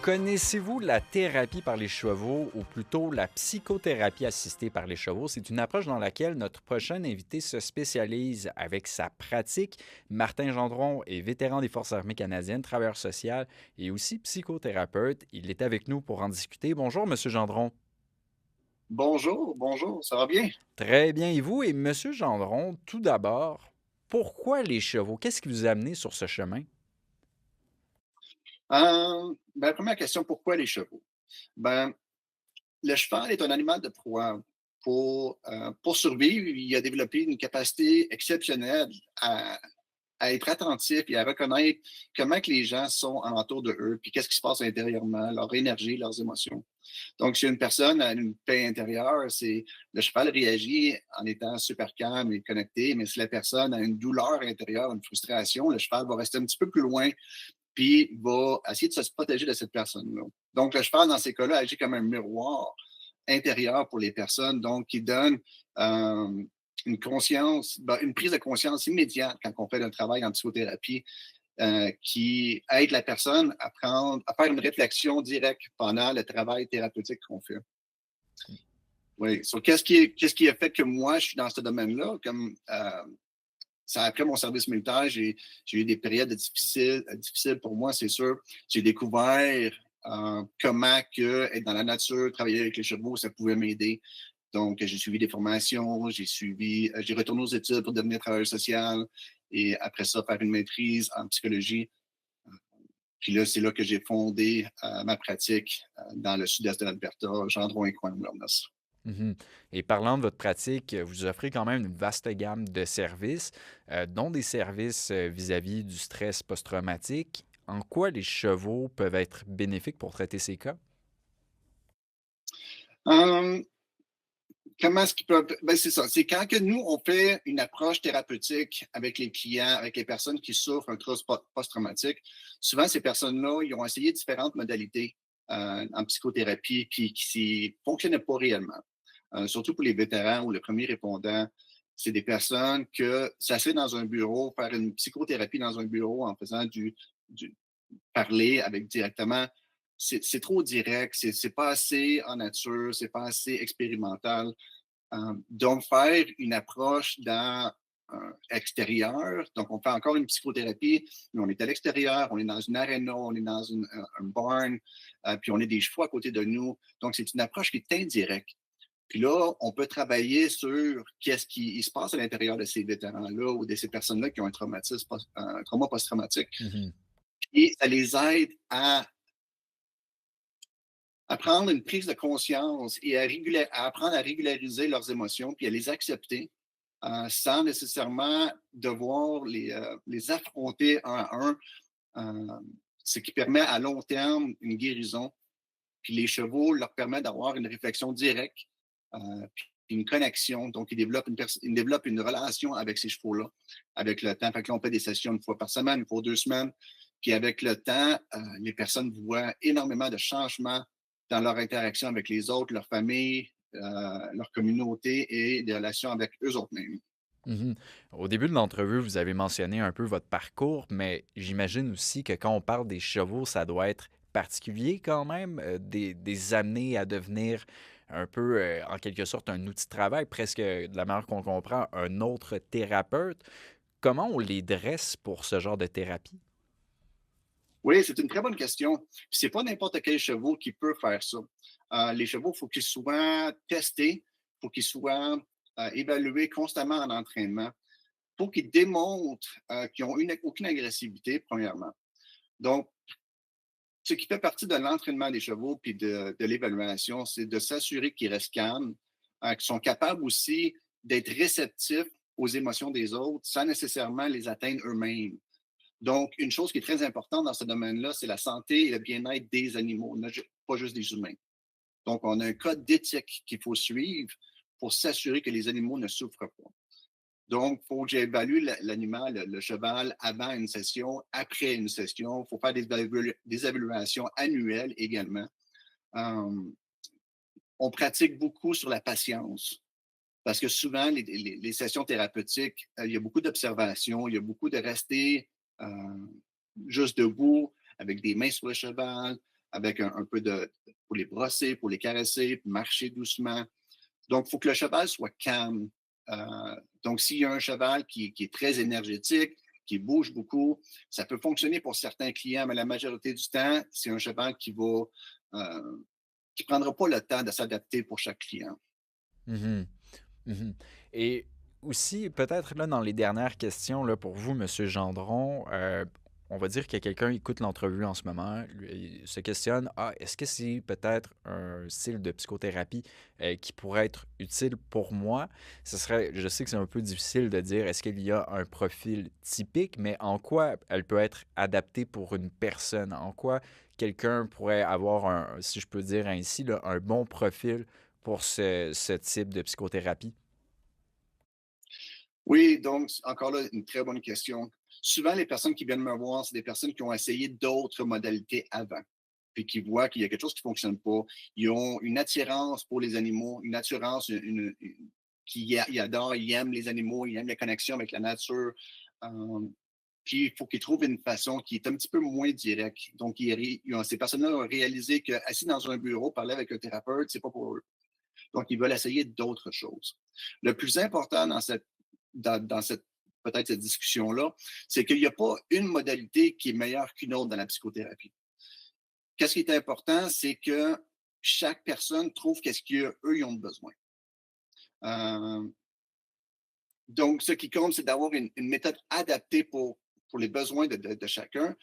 Connaissez-vous la thérapie par les chevaux ou plutôt la psychothérapie assistée par les chevaux? C'est une approche dans laquelle notre prochain invité se spécialise avec sa pratique. Martin Gendron est vétéran des Forces armées canadiennes, travailleur social et aussi psychothérapeute. Il est avec nous pour en discuter. Bonjour, Monsieur Gendron. Bonjour, bonjour, ça va bien? Très bien. Et vous? Et Monsieur Gendron, tout d'abord, pourquoi les chevaux? Qu'est-ce qui vous a amené sur ce chemin? Première question, pourquoi les chevaux? Ben, le cheval est un animal de proie. Pour survivre, il a développé une capacité exceptionnelle à être attentif et à reconnaître comment que les gens sont alentour de eux, puis qu'est-ce qui se passe intérieurement, leur énergie, leurs émotions. Donc, si une personne a une paix intérieure, le cheval réagit en étant super calme et connecté, mais si la personne a une douleur intérieure, une frustration, le cheval va rester un petit peu plus loin puis va essayer de se protéger de cette personne-là. Donc, le cheval, dans ces cas-là, agit comme un miroir intérieur pour les personnes, donc qui donne euh, une conscience, une prise de conscience immédiate quand on fait un travail en psychothérapie qui aide la personne à faire une réflexion directe pendant le travail thérapeutique qu'on fait. Oui. Qu'est-ce qui a fait que moi, je suis dans ce domaine-là? Après mon service militaire, j'ai eu des périodes difficiles pour moi, c'est sûr. J'ai découvert comment que être dans la nature, travailler avec les chevaux, ça pouvait m'aider. Donc, j'ai suivi des formations, j'ai retourné aux études pour devenir travailleur social et après ça, faire une maîtrise en psychologie. Puis là, c'est là que j'ai fondé ma pratique dans le sud-est de l'Alberta, Gendron et Coin Wellness. Mhm. Et parlant de votre pratique, vous offrez quand même une vaste gamme de services, dont des services vis-à-vis du stress post-traumatique. En quoi les chevaux peuvent être bénéfiques pour traiter ces cas? Hum, Comment est-ce qu'ils peuvent. Ben, c'est ça. C'est quand que nous, on fait une approche thérapeutique avec les clients, avec les personnes qui souffrent un trouble post-traumatique. Souvent, ces personnes-là, ils ont essayé différentes modalités en psychothérapie qui ne fonctionnaient pas réellement. Surtout pour les vétérans ou les premiers répondants. C'est des personnes que s'asseoir dans un bureau, faire une psychothérapie dans un bureau en faisant du parler avec directement c'est trop direct, c'est pas assez en nature, c'est pas assez expérimental. Donc, faire une approche dans extérieur, donc on fait encore une psychothérapie, mais on est à l'extérieur, on est dans une aréna, on est dans un barn, puis on a des chevaux à côté de nous. Donc, c'est une approche qui est indirecte. Puis là, on peut travailler sur qu'est-ce qui se passe à l'intérieur de ces vétérans-là ou de ces personnes-là qui ont un traumatisme, un trauma post-traumatique. Mhm. Et ça les aide à prendre une prise de conscience et à apprendre à régulariser leurs émotions puis à les accepter sans nécessairement devoir les affronter un à un, euh, ce qui permet à long terme une guérison. Puis les chevaux leur permettent d'avoir une réflexion directe, puis une connexion. Donc, ils développent une relation avec ces chevaux-là avec le temps. Fait que là, on fait des sessions une fois par semaine, une fois 2 semaines. Puis avec le temps, les personnes voient énormément de changements dans leur interaction avec les autres, leur famille, leur communauté et des relations avec eux autres mêmes. Mhm. Au début de l'entrevue, vous avez mentionné un peu votre parcours, mais j'imagine aussi que quand on parle des chevaux, ça doit être particulier quand même, des amener à devenir un peu, en quelque sorte, un outil de travail, presque de la manière qu'on comprend, un autre thérapeute. Comment on les dresse pour ce genre de thérapie? Oui, c'est une très bonne question. Puis c'est pas n'importe quel cheval qui peut faire ça. Les chevaux, il faut qu'ils soient testés, il faut qu'ils soient évalués constamment en entraînement, pour qu'ils démontrent qu'ils n'ont aucune agressivité, premièrement. Donc, ce qui fait partie de l'entraînement des chevaux puis de l'évaluation, c'est de s'assurer qu'ils restent calmes, qu'ils sont capables aussi d'être réceptifs aux émotions des autres sans nécessairement les atteindre eux-mêmes. Donc, une chose qui est très importante dans ce domaine-là, c'est la santé et le bien-être des animaux, pas juste des humains. Donc, on a un code d'éthique qu'il faut suivre pour s'assurer que les animaux ne souffrent pas. Donc, il faut que j'évalue l'animal, le cheval, avant une session, après une session. Il faut faire des évaluations annuelles également. Euh, on pratique beaucoup sur la patience parce que souvent, les sessions thérapeutiques, il y a beaucoup d'observations, il y a beaucoup de rester juste debout avec des mains sur le cheval, avec un peu pour les brosser, pour les caresser, marcher doucement. Donc, il faut que le cheval soit calme. Donc, s'il y a un cheval qui est très énergétique, qui bouge beaucoup, ça peut fonctionner pour certains clients, mais la majorité du temps, c'est un cheval qui prendra pas le temps de s'adapter pour chaque client. Mhm. Mhm. Et aussi, peut-être là, dans les dernières questions là, pour vous, Monsieur Gendron, on va dire que quelqu'un écoute l'entrevue en ce moment, lui, il se questionne, ah, est-ce que c'est peut-être un style de psychothérapie qui pourrait être utile pour moi? Ce serait, je sais que c'est un peu difficile de dire, est-ce qu'il y a un profil typique, mais en quoi elle peut être adaptée pour une personne? En quoi quelqu'un pourrait avoir, un, si je peux dire ainsi, là, un bon profil pour ce type de psychothérapie? Oui, donc, encore là, une très bonne question. Souvent, les personnes qui viennent me voir, c'est des personnes qui ont essayé d'autres modalités avant, puis qui voient qu'il y a quelque chose qui ne fonctionne pas. Ils ont une attirance pour les animaux, une attirance ils adorent, ils aiment les animaux, ils aiment la connexion avec la nature. Euh, Puis, il faut qu'ils trouvent une façon qui est un petit peu moins directe. Donc, ces personnes-là ont réalisé qu'assis dans un bureau, parler avec un thérapeute, c'est pas pour eux. Donc, ils veulent essayer d'autres choses. Le plus important dans cette peut-être cette discussion-là, c'est qu'il n'y a pas une modalité qui est meilleure qu'une autre dans la psychothérapie. Qu'est-ce qui est important, c'est que chaque personne trouve qu'est-ce qu'eux, ils ont besoin. Euh, donc, ce qui compte, c'est d'avoir une méthode adaptée pour les besoins de chacun.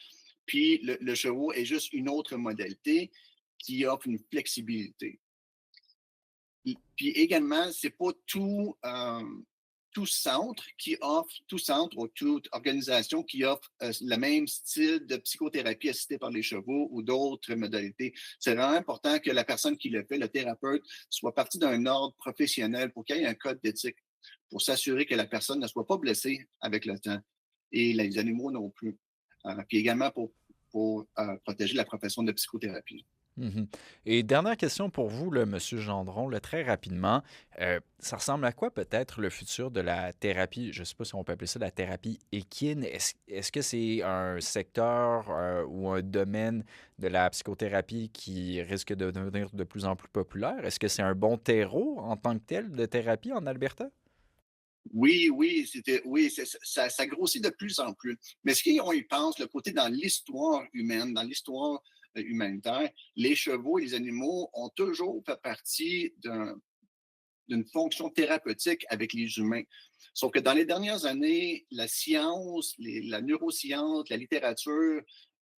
Puis, le cheval est juste une autre modalité qui offre une flexibilité. Puis également, c'est pas tout centre ou toute organisation qui offre le même style de psychothérapie assistée par les chevaux ou d'autres modalités. C'est vraiment important que la personne qui le fait, le thérapeute, soit partie d'un ordre professionnel pour qu'il y ait un code d'éthique, pour s'assurer que la personne ne soit pas blessée avec le temps et les animaux non plus. Puis également pour protéger la profession de psychothérapie. Mhm. Et dernière question pour vous, là, Monsieur Gendron, là, très rapidement. Ça ressemble à quoi peut-être le futur de la thérapie? Je ne sais pas si on peut appeler ça la thérapie équine. Est-ce que c'est un secteur ou un domaine de la psychothérapie qui risque de devenir de plus en plus populaire? Est-ce que c'est un bon terreau en tant que tel de thérapie en Alberta? Oui, ça grossit de plus en plus. Mais ce qu'on y pense, le côté dans l'histoire humaine, dans l'histoire humanitaire, les chevaux et les animaux ont toujours fait partie d'une fonction thérapeutique avec les humains. Sauf que dans les dernières années, la science, la neuroscience, la littérature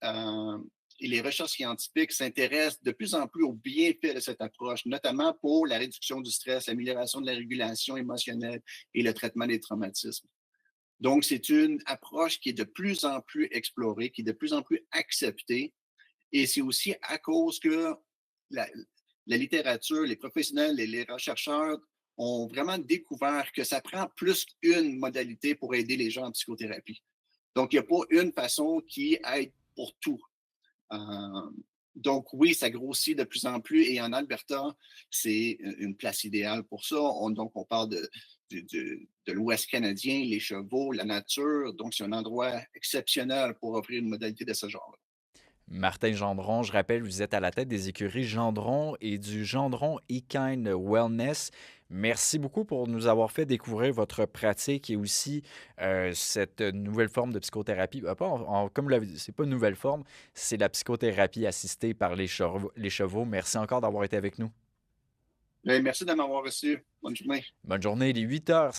euh, et les recherches scientifiques s'intéressent de plus en plus aux bienfaits de cette approche, notamment pour la réduction du stress, l'amélioration de la régulation émotionnelle et le traitement des traumatismes. Donc, c'est une approche qui est de plus en plus explorée, qui est de plus en plus acceptée. Et c'est aussi à cause que la, la littérature, les professionnels et les chercheurs ont vraiment découvert que ça prend plus qu'une modalité pour aider les gens en psychothérapie. Donc, il n'y a pas une façon qui aide pour tout. Euh, donc, oui, ça grossit de plus en plus. Et en Alberta, c'est une place idéale pour ça. Donc, on parle de l'Ouest canadien, les chevaux, la nature. Donc, c'est un endroit exceptionnel pour offrir une modalité de ce genre. Martin Gendron, je rappelle, vous êtes à la tête des écuries Gendron et du Gendron Equine Wellness. Merci beaucoup pour nous avoir fait découvrir votre pratique et aussi cette nouvelle forme de psychothérapie. Comme vous l'avez dit, c'est pas une nouvelle forme, c'est la psychothérapie assistée par les chevaux. Merci encore d'avoir été avec nous. Bien, merci de m'avoir reçu. Bonne journée. Bonne journée, il est 8 heures.